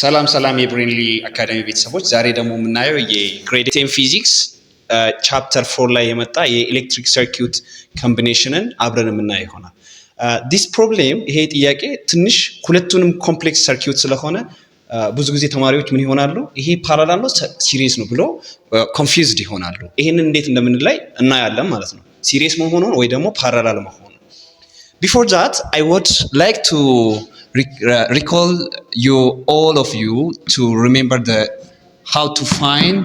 ሰላም ሰላም የብሬንሊ አካዳሚ ቤተሰቦች፣ ዛሬ ደግሞ የምናየው የግሬድ 10 ፊዚክስ ቻፕተር 4 ላይ የመጣ የኤሌክትሪክ ሰርኪዩት ኮምቢኔሽንን አብረን የምናየው ይሆናል። ዲስ ፕሮብሌም ይሄ ጥያቄ ትንሽ ሁለቱንም ኮምፕሌክስ ሰርኪዩት ስለሆነ ብዙ ጊዜ ተማሪዎች ምን ይሆናሉ፣ ይሄ ፓራላል ነው ሲሪየስ ነው ብሎ ኮንፊውዝድ ይሆናሉ። ይሄንን እንዴት እንደምንለይ እናያለን ማለት ነው፣ ሲሪየስ መሆኑን ወይ ደግሞ ፓራላል መሆኑን። Before that, I would like to recall you, all of you, to remember how to find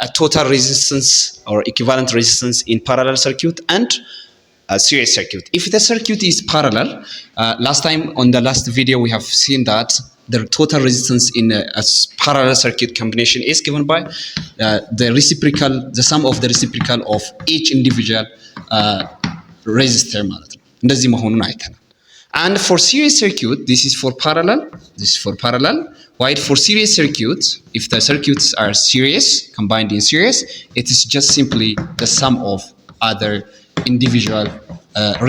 a total resistance or equivalent resistance in parallel circuit and a series circuit. If the circuit is parallel, last time on the last video we have seen that the total resistance in a parallel circuit combination is given by the sum of the reciprocal of each individual resistor ማለት ነው። እንደዚህ መሆኑን አይተናል። And for series circuit, this is for parallel, this is for parallel. While for series circuit, if the circuits are series, combined in series, it is just simply the sum of other individual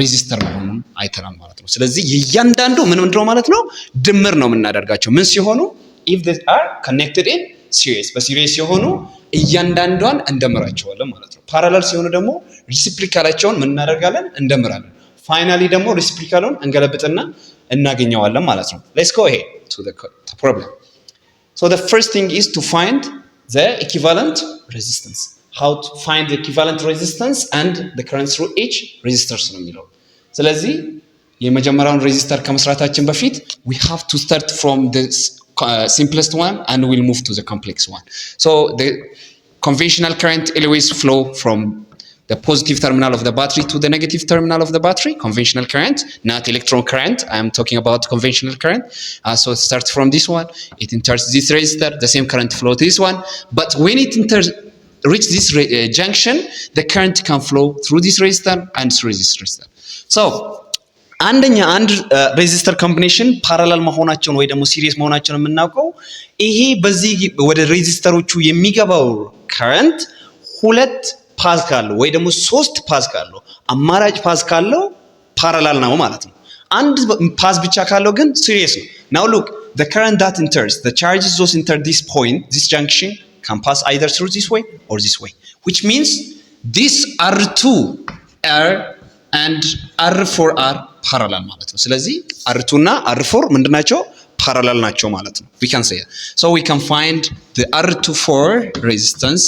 resistor መሆኑን አይተናል ማለት ነው። ስለዚህ እያንዳንዱ ምን ነው ማለት ነው፣ ድምር ነው የምናደርጋቸው ምን ሲሆኑ if they are connected in series፣ በሲሪየስ ሲሆኑ እያንዳንዷን እንደምራቸዋለን ማለት ነው። ፓራለል ሲሆኑ ደግሞ ሪሲፕሪካላቸውን ምን እናደርጋለን፣ እንደምራለን። ፋይናሊ ደግሞ ሪሲፕሪካሉን እንገለብጥና እናገኘዋለን ማለት ነው። Let's go ahead to the problem. So the first thing is to find the equivalent resistance. How to find the equivalent resistance and the current through each resistors ነው የሚለው። ስለዚህ የመጀመሪያውን ሬዚስተር ከመስራታችን በፊት we have to start from the simplest one and we'll move to the complex one. So the conventional current always flow from the positive terminal of the battery to the negative terminal of the battery, conventional current, not electron current. I am talking about conventional current. So it starts from this one, it enters this resistor, the same current flow to this one. But when it reaches this junction, the current can flow through this resistor and through this resistor. So አንደኛ አንድ ሬዚስተር ኮምቢኔሽን ፓራላል መሆናቸውን ወይ ደግሞ ሲሪየስ መሆናቸውን የምናውቀው ይሄ በዚህ ወደ ሬዚስተሮቹ የሚገባው ከረንት ሁለት ፓዝ ካለው ወይ ደግሞ ሶስት ፓዝ ካለው አማራጭ ፓዝ ካለው ፓራላል ነው ማለት ነው። አንድ ፓዝ ብቻ ካለው ግን ሲሪየስ ነው። Now look, the current that enters, the charges those enter this point, this junction can pass either through this way or this way, which means this R2 R and R4 are parallel ማለት ነው። ስለዚህ R2 እና R4 ምንድናቸው? parallel ናቸው ማለት ነው። We can say it. So we can find the R24 resistance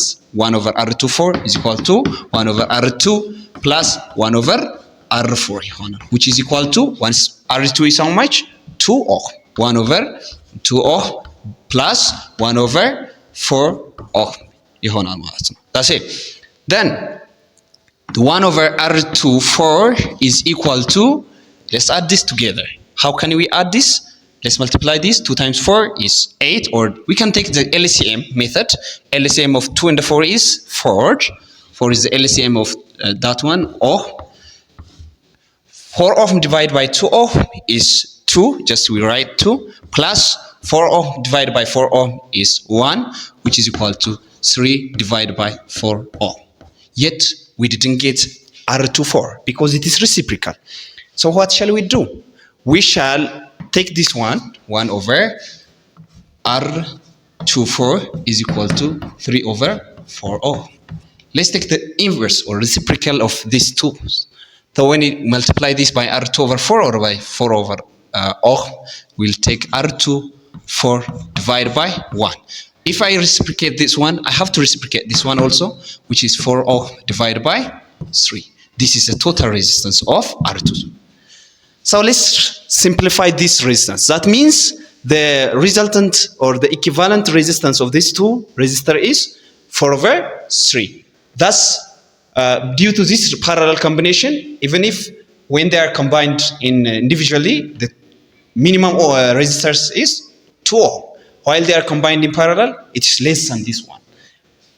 1 over R24 is equal to 1 over R2 plus 1 over R4 ይሆናል, which is equal to once R2 is how much? 2 ohm. 1 over 2 ohm plus 1 over 4 ohm ይሆናል ማለት ነው። That's it. Then the 1 over R24 is equal to, let's add this together. How can we add this? Let's multiply this. 2 times 4 is 8, or we can take the LCM method. LCM of 2 and 4 is 4. 4 is the LCM of that one. 4 ohm divided by 2 ohm is 2. Just we write 2. Plus 4 ohm divided by 4 ohm is 1, which is equal to 3 divided by 4 ohm. Yet we didn't get R24 because it is reciprocal. So what shall we do? We shall take this one, 1 over R24 is equal to 3 over 4 ohm. Let's take the inverse or reciprocal of these two. So when we multiply this by R2 over 4 or by 4 over ohm, we'll take R24 divided by 1. If I reciprocate this one, I have to reciprocate this one also, which is 4 ohm divided by 3. This is the total resistance of R2. So let's simplify this resistance. That means the resultant or the equivalent resistance of these two resistors is 4 over 3. Thus, due to this parallel combination, even if when they are combined individually, the minimum resistance is 2 ohm. While they are combined in parallel, it is less than this one.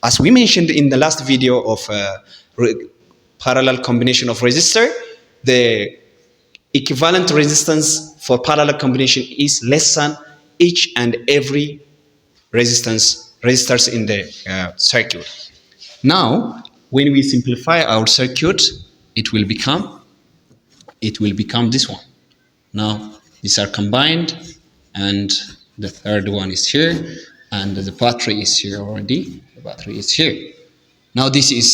As we mentioned in the last video of parallel combination of resistor, the equivalent resistance for parallel combination is less than each and every resistors in the circuit. Now, when we simplify our circuit, it will become this one. Now, these are combined and the third one is here, and the battery is here already. The battery is here. Now this is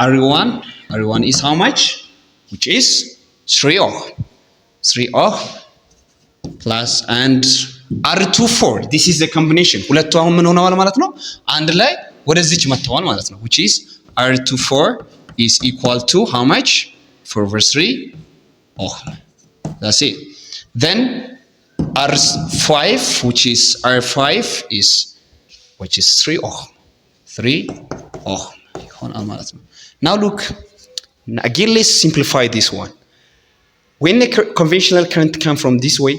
R1. R1 is how much? Which is 3 ohm. 3 ohm plus and R24. This is the combination. ሁለቱ አሁን ምን ሆነዋል ማለት ነው? አንድ ላይ ወደዚች መጥተዋል ማለት ነው. Which is R24 is equal to how much? 4/3 ohm. That's it. Then R5, which is R5 is 3 ohm. 3 ohm. Now look, again let's simplify this one. When the conventional current comes from this way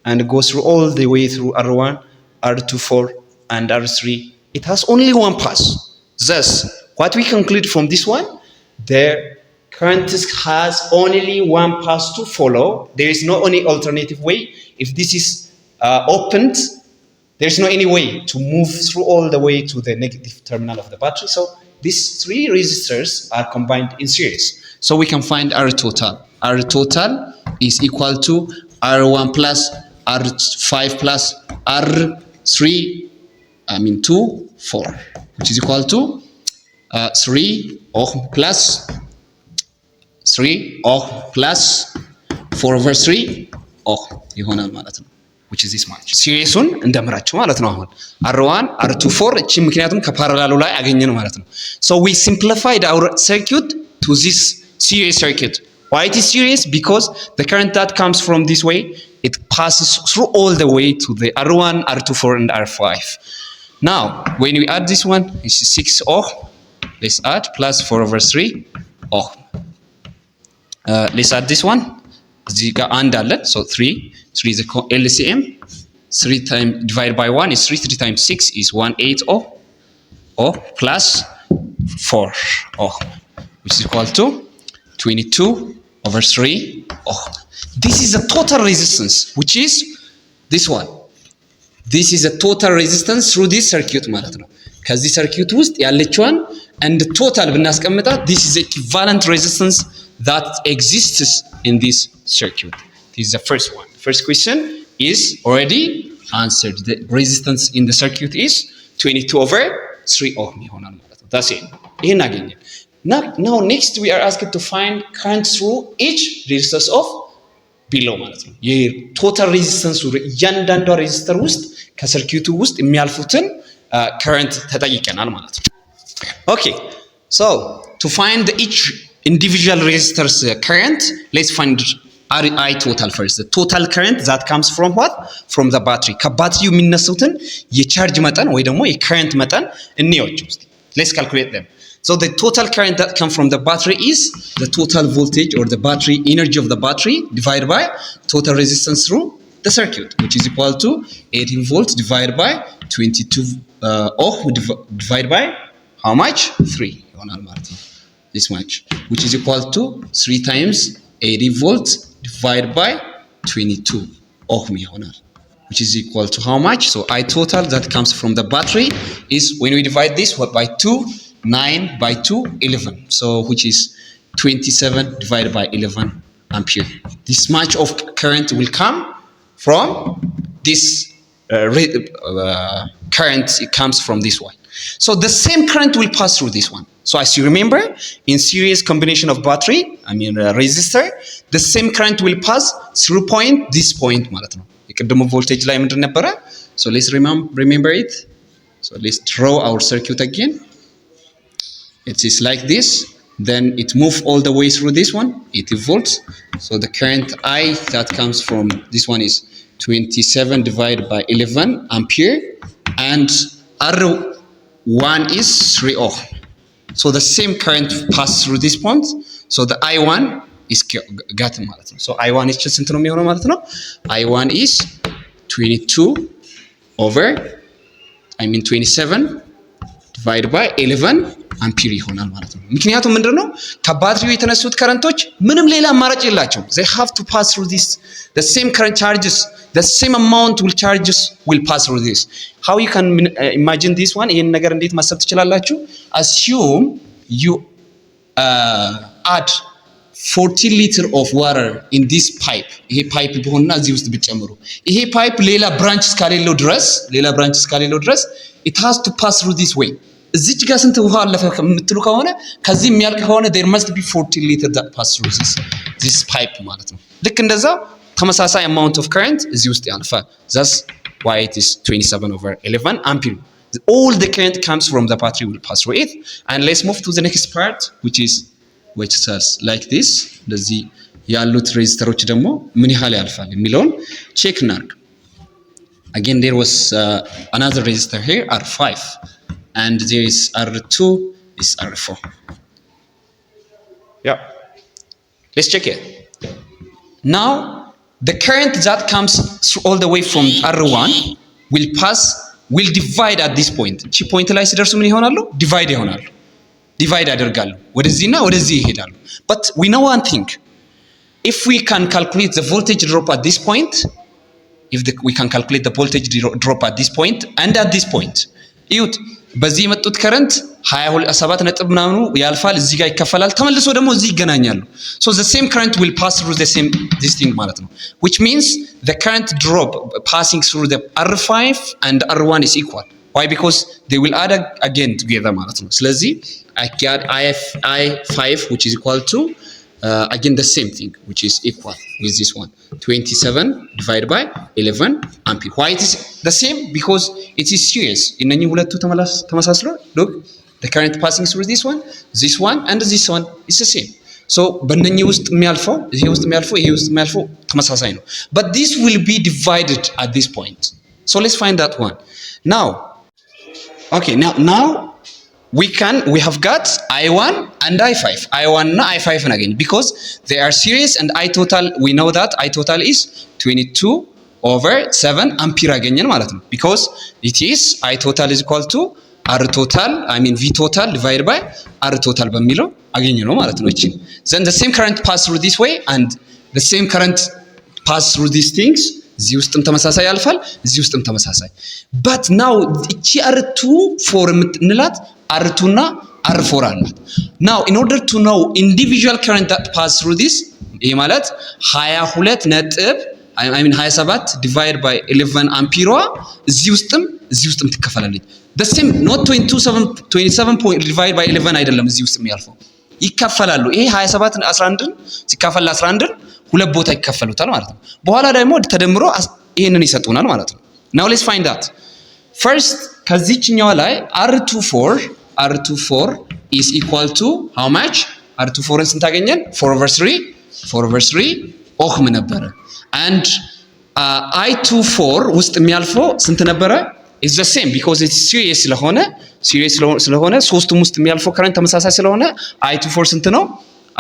and goes through all the way through R1, R24 and R3, it has only one path. Thus, what we conclude from this one, the current has only one path to follow. There is no any alternative way. If this is opened, there is no any way to move through all the way to the negative terminal of the battery. So these three resistors are combined in series. So we can find R total. R total is equal to R1 plus R5 plus R3, 2, 4, which is equal to 3 ohm plus 3 ohm plus 4/3 ohm ይሆናል ማለት ነው. which is this much. ሲሪየሱን እንደምራችሁ ማለት ነው። አሁን R1 R24 እቺ ምክንያቱም ከፓራላሉ ላይ አገኘን ማለት ነው. So we simplified our circuit to this series circuit. Why it is series? Because the current that comes from this way, it passes through all the way to the R1, R24 and R5. Now, when we add this one, it's 6 ohm. Let's add plus 4/3 ohm. Let's add this one. እዚህ ጋር አንድ አለን. So 3 is the LCM. 3 times divided by 1 is 3. 3 times 6 is 18 ohm. Ohm plus 4 ohm, which is equal to 22/3 ohm. This is the total resistance, which is this one. This is the total resistance through this circuit ማለት ነው. ከዚህ circuit ውስጥ ያለችዋን and total ብናስቀምጣት, this is the equivalent resistance that exists in this circuit. This is the first one. First question is already answered. The resistance in the circuit is 22/3 ohm ይሆናል ማለት ነው. That's it. ይሄን አገኘን. Now next we are asked to find current through each resistance of below ማለት ነው. የቶታል ሬዚስተንስ እያንዳንዷ ሬዚስተር ውስጥ ከሰርኪዩቱ ውስጥ የሚያልፉትን current ተጠይቀናል ማለት ነው. Okay, so to find each individual resistors current, let's find I total first. The total current that comes from what? From the battery. ከባትሪው የሚነሱትን የቻርጅ መጠን ወይ ደግሞ የከረንት መጠን እንየዋቸው እስቲ. Let's calculate them. So the total current that comes from the battery is the total voltage or the battery energy of the battery divided by total resistance through the circuit, which is equal to 18 volts divided by 22 ohm divided by how much? 3 ይሆናል ማለት ነው. This much, which is equal to 3 times 80 volts divided by 22 ohm ይሆናል, which is equal to how much? So I total that comes from the battery is, when we divide this by 2, 9 by 2, 11. So which is 27 divided by 11 ampere. This much of current will come from this current. It comes from this one. So the same current will pass through this one. So as you remember, in series combination of battery, resistor, the same current will pass through this point ማለት ነው. የቅድሙ ቮልቴጅ ላይ ምንድን ነበረ? So let's remember it. So let's draw our circuit again. It is like this. Then it moves all the way through this one, 80 volts. So the current I that comes from this one is 27 divided by 11 ampere, and R1 is 3 ohm. So the same current passes through this point. So the I1 is got ማለት ነው. So I1 is just ስንት ነው የሚሆነው ማለት ነው? I1 is 27 divided by 11 አምፒር ይሆናል ማለት ነው። ምክንያቱም ምንድነው? ከባትሪው የተነሱት ከረንቶች ምንም ሌላ አማራጭ የላቸውም. They have to pass through this. The same current charges, the same amount will pass through this. How you can imagine this one? ይሄን ነገር እንዴት ማሰብ ትችላላችሁ? Assume you add 14 liter of water in this pipe ይሄ ፓይፕ ቢሆንና እዚህ ውስጥ ብትጨምሩ ይሄ ፓይፕ ሌላ ብራንች እስካሌለው ድረስ it has to pass through this way እዚች ጋር ስንት ውሃ አለፈ የምትሉ ከሆነ ከዚህ የሚያልቅ ከሆነ there must be 14 liter that pass through this pipe ማለት ነው ልክ እንደዛ ተመሳሳይ amount of current እዚህ ውስጥ ያልፋል that's why it is 27/11 ampere all the current comes from the battery will pass through it and let's move to the next part which says like this ለዚህ ያሉት ሬዚስተሮች ደግሞ ምን ያህል ያልፋል የሚለውን ቼክ እናድርግ again there was another resistor here R5 and there is R2 is R4 yeah let's check it now the current that comes all the way from R1 will divide at this point እቺ ፖይንት ላይ ሲደርሱ ምን ይሆናሉ divide ያደርጋሉ ወደዚህና ወደዚህ ይሄዳሉ but we know one thing if we can calculate the voltage drop at this point we can calculate the voltage drop at this point and at this point እዩት በዚህ የመጡት ከረንት 27 ነጥብ ምናምኑ ያልፋል እዚህ ጋር ይከፈላል ተመልሶ ደግሞ እዚህ ይገናኛሉ so the same current will pass through this thing ማለት ነው which means the current drop passing through the R5 and R1 is equal why because they will add again together ማለት ነው ስለዚህ I get I5 which is equal to again the same thing which is equal with this one 27/11 ampere why it is the same because it is series እነኚህ ሁለቱ ተመሳስለው look the current passing through this one and this one is the same so በእነኚህ ውስጥ የሚያልፈው ይሄ ውስጥ የሚያልፈው ተመሳሳይ ነው but this will be divided at this point so let's find that one now okay now we have got I1 and I5 I1 እና I5 again because they are series and I total we know that I total is 22/7 ampere አገኘን ማለት ነው because it is I total is equal to R total I mean V total divided by R total በሚለው አገኘ ነው ማለት ነው እቺ then the same current pass through this way and the same current pass through these things እዚህ ውስጥም ተመሳሳይ ያልፋል እዚህ ውስጥም ተመሳሳይ but now እቺ R2 4 የምንላት R2 እና R4 አላት now in order to know individual current that pass through this ይሄ ማለት 22 ነጥብ I mean 27 divided by 11 አምፒሯ እዚህ ውስጥም ትከፈላለች the same not 27 point divided by 11 አይደለም እዚህ ውስጥ የሚያልፈው ይከፈላሉ ይሄ 27 11 ሲከፈል 11 ሁለት ቦታ ይከፈሉታል ማለት ነው በኋላ ደግሞ ተደምሮ ይሄንን ይሰጡናል ማለት ነው now let's find that first ከዚህኛው ላይ R24 is equal to how much R24ን ስንታገኘን 4/3 ኦህም ነበረ and I24 ውስጥ የሚያልፈው ስንት ነበረ is the same because it's series ስለሆነ ሶስቱም ውስጥ የሚያልፈው current ተመሳሳይ ስለሆነ I24 ስንት ነው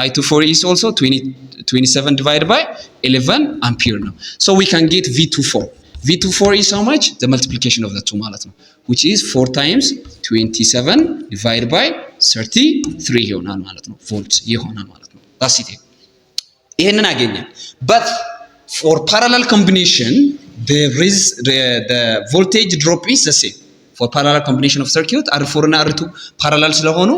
I24 is also 27 divided by 11 ampere now so we can get V24 is how much the multiplication of the two ማለት ነው which is 4 times 27 divided by 33 ይሆናል ማለት ነው volt ይሆናል ማለት ነው that's it ይሄንን አገኘን but for parallel combination the voltage drop is the same for parallel combination of circuit R4 እና R2 parallel ስለሆኑ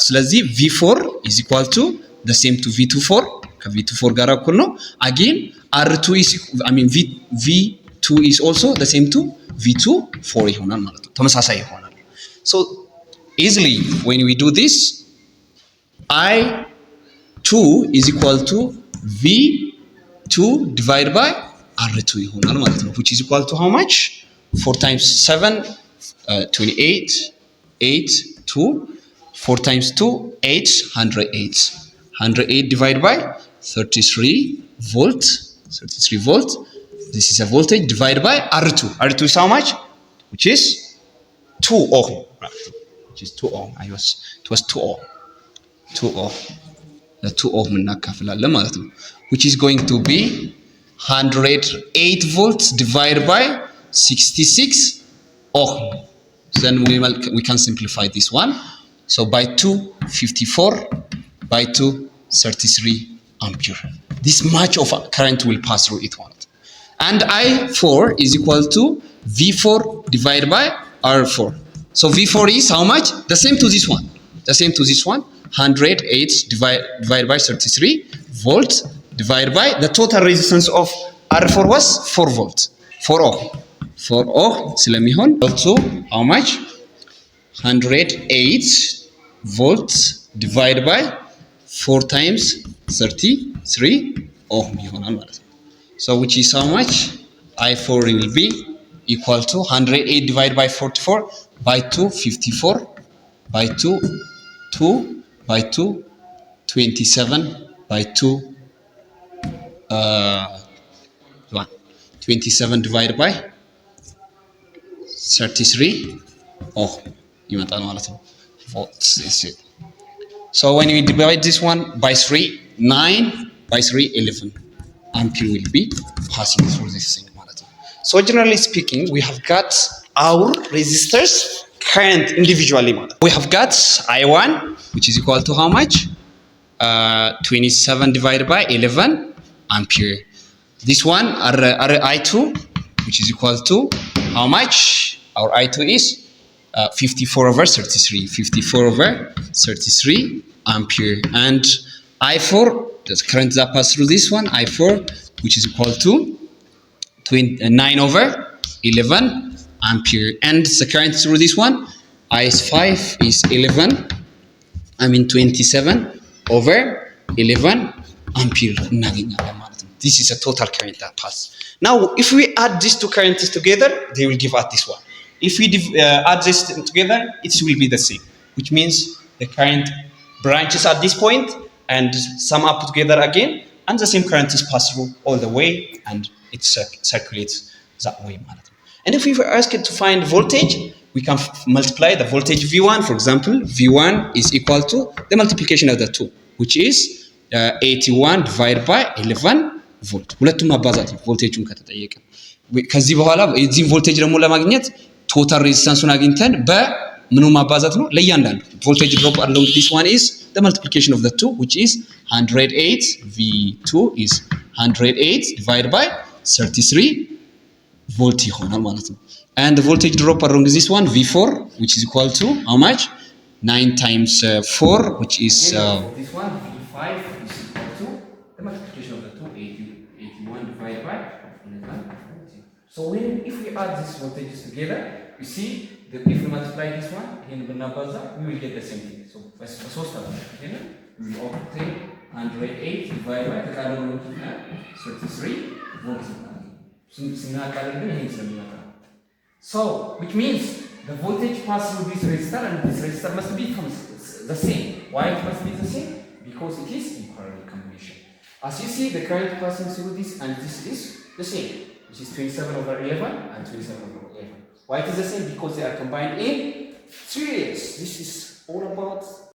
ስለዚህ V4 is equal to the same to V24 ከV24 ጋር እኩል ነው again R2 is I mean V2 is also the same to V24 ይሆናል ማለት ነው ተመሳሳይ ይሆናል so easily when we do this I2 is equal to V2 divided by R2 ይሆናል ማለት ነው which is equal to how much 4 times 7 28 8 2 4 times 2 8 108 divided by 33 volt this is a voltage divided by R2 is how much which is 2 ohm which is 2 ohm it was 2 ohm the 2 ohm እናካፍላለን ማለት ነው which is going to be 108 volts divided by 66 ohm then we can simplify this one so by 2 54 by 2 33 ampere this much of current will pass through it one and I4 is equal to V4 divided by R4 so V4 is how much the same to this one 108 divided by 33 volt divided by the total resistance of R4 was 4 volt 4 ohm 4 ohm ስለሚሆን to how much 108 volts divided by 4 times 33 ohm ይሆናል ማለት ነው። So which is how much I4 will be equal to 108 divided by 44 by 2 54 by 2 2 by 2 27 by 2 1 27 divided by 33 ohm ይመጣል ማለት ነው volts is it. So when we divide this one by 3 9 by 3 11 ampere will be passing through this thing ማለት ነው. So generally speaking we have got our resistors current individually ማለት we have got I1 which is equal to how much 27 divided by 11 ampere. This one our I2 which is equal to how much our I2 is 54 over 33 54 over 33 ampere and I4 the current that pass through this one I4 which is equal to 9 over 11 ampere and the current through this one I5 is 27 over 11 ampere እናገኛለን ማለት ነው። This is a total current that pass. Now if we add these two currents together they will give us this one. If we add this together it will be the same, which means the current branches at this point and sum up together again and the same current is passed through all the way and it circulates that way ማለት ነው. And if we were asked to find voltage we can multiply the voltage V1 for example V1 is equal to the multiplication of the two which is 81 divided by 11 volt ሁለቱም ማባዛት ነው ቮልቴጁን ከተጠየቀ ከዚህ በኋላ የዚህን ቮልቴጅ ደግሞ ለማግኘት ቶታል ሬዚስታንሱን አግኝተን በምኑ ማባዛት ነው ለእያንዳንዱ ቮልቴጅ ድሮፕ along this one is the multiplication of the two which is 108 V2 is 108 divided by 33 volt ይሆናል ማለት ነው and the voltage drop along this one V4 which is equal to how much 9 times 4 which is this one V5 is equal to the multiplication of the two 81 divided by 11. So when if we add these voltages together you see that if we multiply this one in ብናባዛ we will get the same thing. So ሶስት አለ okay we will obtain 108 divided by ተቃራኒ ነው 33 volts ስናቃልል ግን ይሄን ስለሚመጣ so which means the voltage pass through this resistor and this resistor must be the same. Why it must be the same? Because it is in parallel combination. As you see the current passing through this and this is the same which is 27 over 11 and 27 over 11. Why it is the same? Because they are combined in series. This is all about